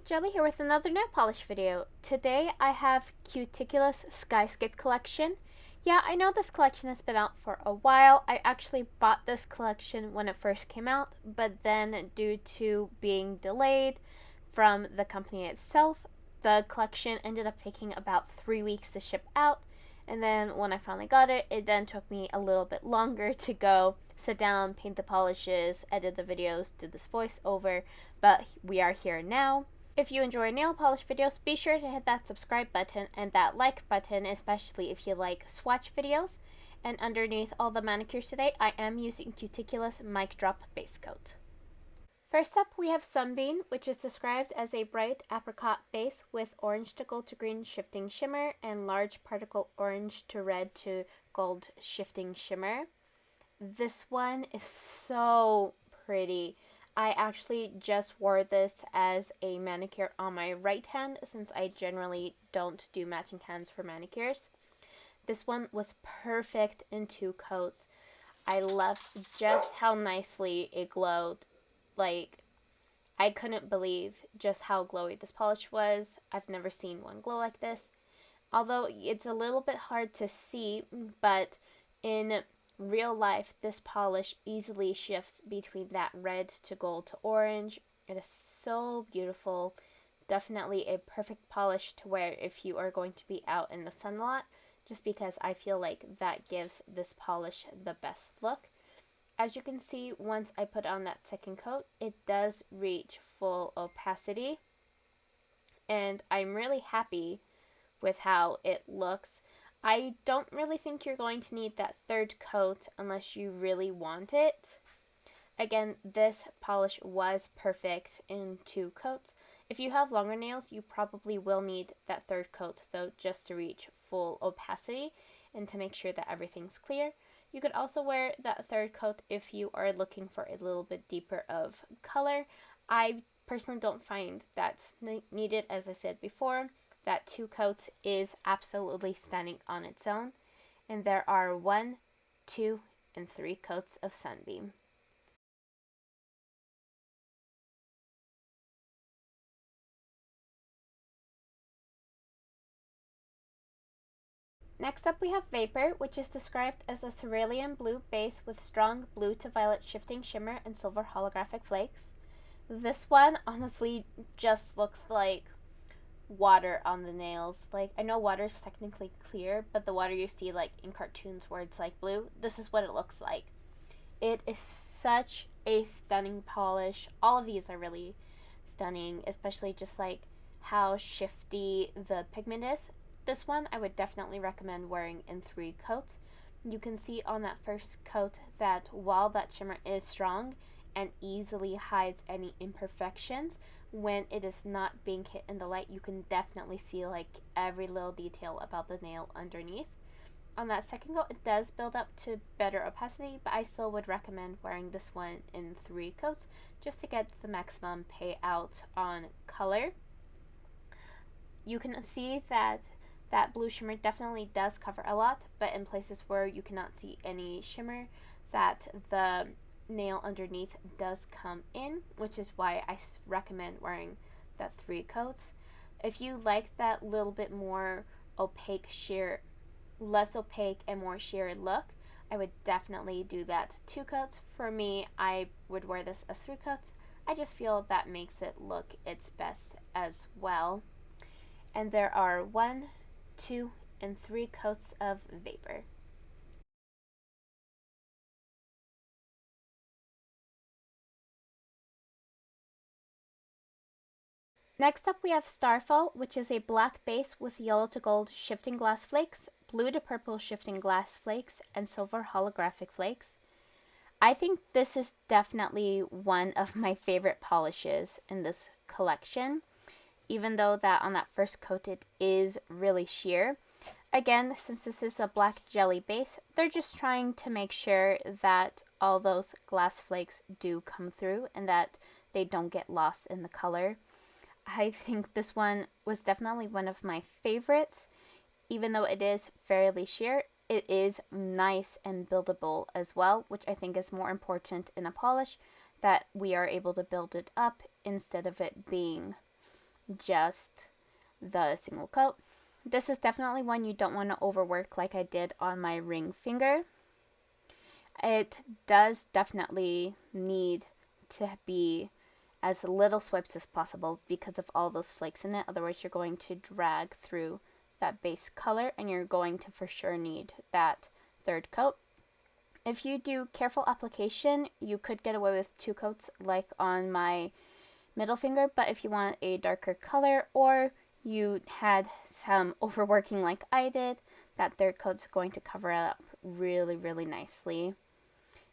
Jelly here with another nail polish video. Today I have Cuticula's Skyscape collection. Yeah, I know this collection has been out for a while. I actually bought this collection when it first came out, but then due to being delayed from the company itself, the collection ended up taking about 3 weeks to ship out. And then when I finally got it, it then took me a little bit longer to go sit down, paint the polishes, edit the videos, do this voiceover, but we are here now. If you enjoy nail polish videos, be sure to hit that subscribe button and that like button, especially if you like swatch videos. And underneath all the manicures today, I am using Cuticula's Mic Drop Base Coat. First up, we have Sunbeam, which is described as a bright apricot base with orange to gold to green shifting shimmer and large particle orange to red to gold shifting shimmer. This one is so pretty. I actually just wore this as a manicure on my right hand since I generally don't do matching hands for manicures. This one was perfect in 2 coats. I loved just how nicely it glowed. Like, I couldn't believe just how glowy this polish was. I've never seen one glow like this. Although it's a little bit hard to see, but in real life, this polish easily shifts between that red to gold to orange. It is so beautiful. Definitely a perfect polish to wear if you are going to be out in the sun a lot, just because I feel like that gives this polish the best look. As you can see, once I put on that second coat, it does reach full opacity, and I'm really happy with how it looks. I don't really think you're going to need that third coat unless you really want it. Again, this polish was perfect in 2 coats. If you have longer nails, you probably will need that third coat though, just to reach full opacity and to make sure that everything's clear. You could also wear that third coat if you are looking for a little bit deeper of color. I personally don't find that's needed. As I said before, that 2 coats is absolutely stunning on its own. And there are 1, 2, and 3 coats of Sunbeam. Next up we have Vapor, which is described as a cerulean blue base with strong blue to violet shifting shimmer and silver holographic flakes. This one honestly just looks like water on the nails. Like, I know water is technically clear, but the water you see like in cartoons where it's like blue, this is what it looks like. It is such a stunning polish. All of these are really stunning, especially just like how shifty the pigment is. This one I would definitely recommend wearing in 3 coats. You can see on that first coat that while that shimmer is strong and easily hides any imperfections, when it is not being hit in the light, you can definitely see like every little detail about the nail underneath. On that second coat, it does build up to better opacity, but I still would recommend wearing this one in 3 coats just to get the maximum payout on color. You can see that that blue shimmer definitely does cover a lot, but in places where you cannot see any shimmer, that the nail underneath does come in, which is why I recommend wearing that 3 coats. If you like that little bit more opaque sheer, less opaque and more sheer look, I would definitely do that 2 coats. For me, I would wear this as 3 coats. I just feel that makes it look its best as well. And there are 1, 2, and 3 coats of Vapor. Next up we have Starfall, which is a black base with yellow to gold shifting glass flakes, blue to purple shifting glass flakes, and silver holographic flakes. I think this is definitely one of my favorite polishes in this collection, even though that on that first coat it is really sheer. Again, since this is a black jelly base, they're just trying to make sure that all those glass flakes do come through and that they don't get lost in the color. I think this one was definitely one of my favorites. Even though it is fairly sheer, it is nice and buildable as well, which I think is more important in a polish, that we are able to build it up instead of it being just the single coat. This is definitely one you don't want to overwork like I did on my ring finger. It does definitely need to be as little swipes as possible because of all those flakes in it. Otherwise, you're going to drag through that base color and you're going to for sure need that third coat. If you do careful application, you could get away with 2 coats like on my middle finger, but if you want a darker color or you had some overworking like I did, that third coat's going to cover it up really, really nicely.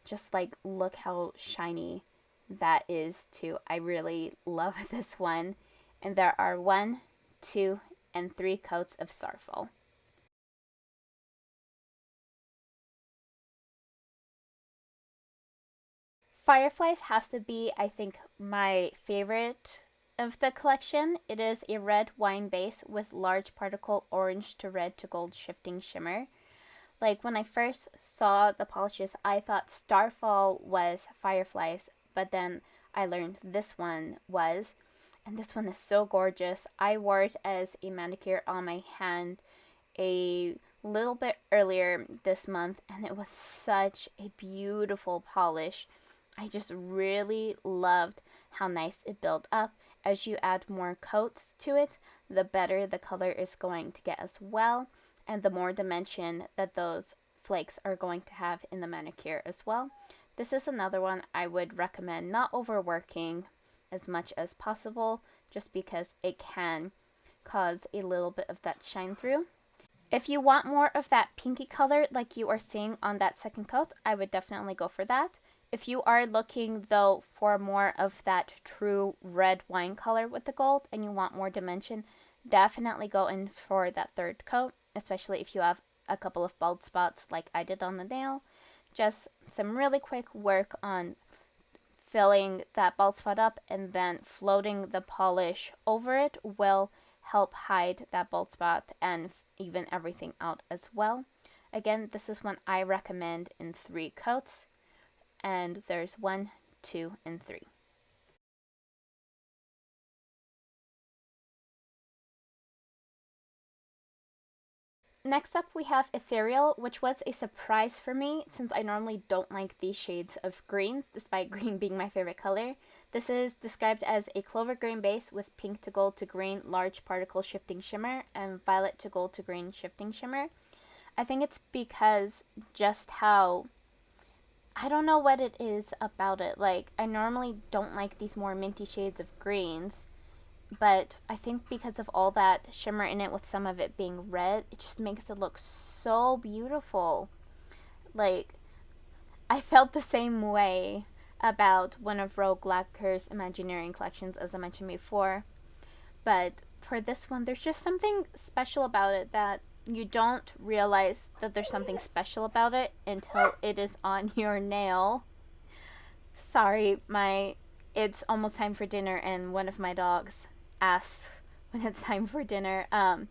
Just like, look how shiny that is too. I really love this one. And there are 1, 2, and 3 coats of Starfall. Fireflies has to be, I think, my favorite of the collection. It is a red wine base with large particle orange to red to gold shifting shimmer. Like, when I first saw the polishes, I thought Starfall was Fireflies, but then I learned this one was. And this one is so gorgeous. I wore it as a manicure on my hand a little bit earlier this month, and it was such a beautiful polish. I just really loved how nice it built up. As you add more coats to it, the better the color is going to get as well, and the more dimension that those flakes are going to have in the manicure as well. This is another one I would recommend not overworking as much as possible, just because it can cause a little bit of that shine through. If you want more of that pinky color like you are seeing on that second coat, I would definitely go for that. If you are looking though for more of that true red wine color with the gold and you want more dimension, definitely go in for that third coat, especially if you have a couple of bald spots like I did on the nail. Just some really quick work on filling that bald spot up and then floating the polish over it will help hide that bald spot and even everything out as well. Again, this is one I recommend in 3 coats, and there's 1, 2, and 3. Next up we have Ethereal, which was a surprise for me since I normally don't like these shades of greens, despite green being my favorite color. This is described as a clover green base with pink to gold to green large particle shifting shimmer and violet to gold to green shifting shimmer. I think it's because just how, I don't know what it is about it. Like, I normally don't like these more minty shades of greens, but I think because of all that shimmer in it with some of it being red, it just makes it look so beautiful. Like, I felt the same way about one of Rogue Lacquer's Imagineering collections, as I mentioned before, but for this one, there's just something special about it that you don't realize that there's something special about it until it is on your nail. Sorry, it's almost time for dinner and one of my dogs asks when it's time for dinner. But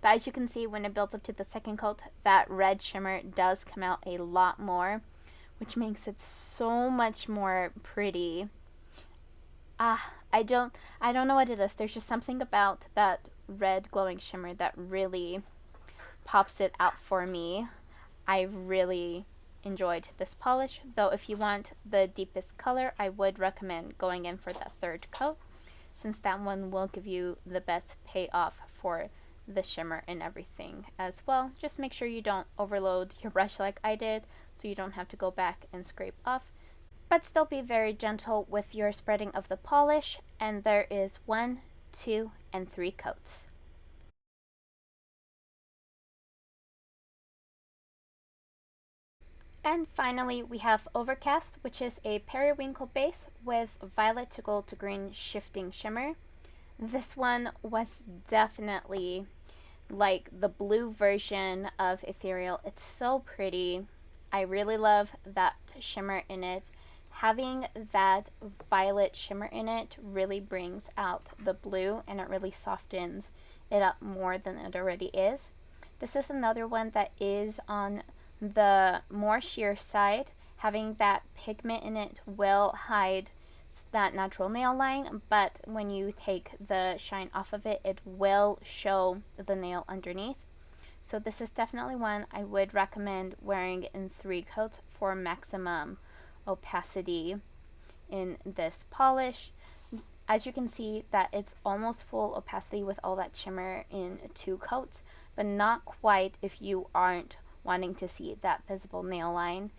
as you can see, when it builds up to the second coat, that red shimmer does come out a lot more, which makes it so much more pretty. I don't know what it is. There's just something about that red glowing shimmer that really pops it out for me. I really enjoyed this polish, though if you want the deepest color, I would recommend going in for that third coat, since that one will give you the best payoff for the shimmer and everything as well. Just make sure you don't overload your brush like I did, so you don't have to go back and scrape off, but still be very gentle with your spreading of the polish. And there is 1, 2, and 3 coats. And finally, we have Overcast, which is a periwinkle base with violet to gold to green shifting shimmer. This one was definitely like the blue version of Ethereal. It's so pretty. I really love that shimmer in it. Having that violet shimmer in it really brings out the blue, and it really softens it up more than it already is. This is another one that is on the more sheer side. Having that pigment in it will hide that natural nail line, but when you take the shine off of it, it will show the nail underneath. So this is definitely one I would recommend wearing in 3 coats for maximum opacity in this polish. As you can see that it's almost full opacity with all that shimmer in 2 coats, but not quite if you aren't wanting to see that visible nail line.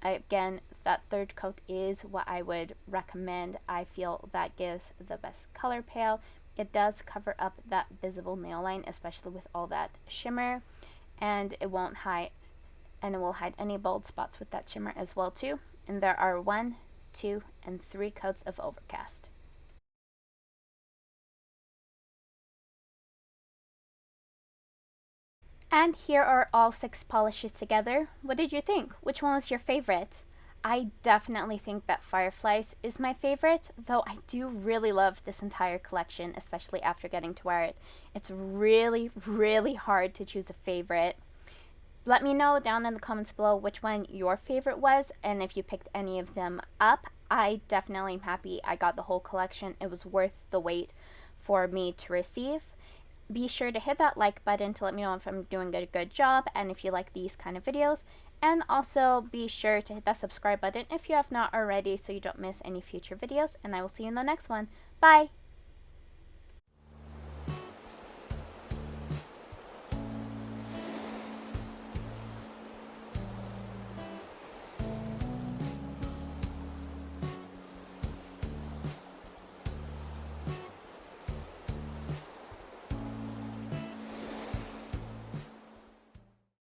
Again, that 3rd coat is what I would recommend. I feel that gives the best color payout. It does cover up that visible nail line, especially with all that shimmer, and it won't hide, and it will hide any bold spots with that shimmer as well too. And there are 1, 2, and 3 coats of Overcast. And here are all 6 polishes together. What did you think? Which one was your favorite? I definitely think that Fireflies is my favorite, though I do really love this entire collection, especially after getting to wear it. It's really, really hard to choose a favorite. Let me know down in the comments below which one your favorite was, and if you picked any of them up. I definitely am happy I got the whole collection. It was worth the wait for me to receive. Be sure to hit that like button to let me know if I'm doing a good job and if you like these kind of videos. And also be sure to hit that subscribe button if you have not already so you don't miss any future videos. And I will see you in the next one. Bye!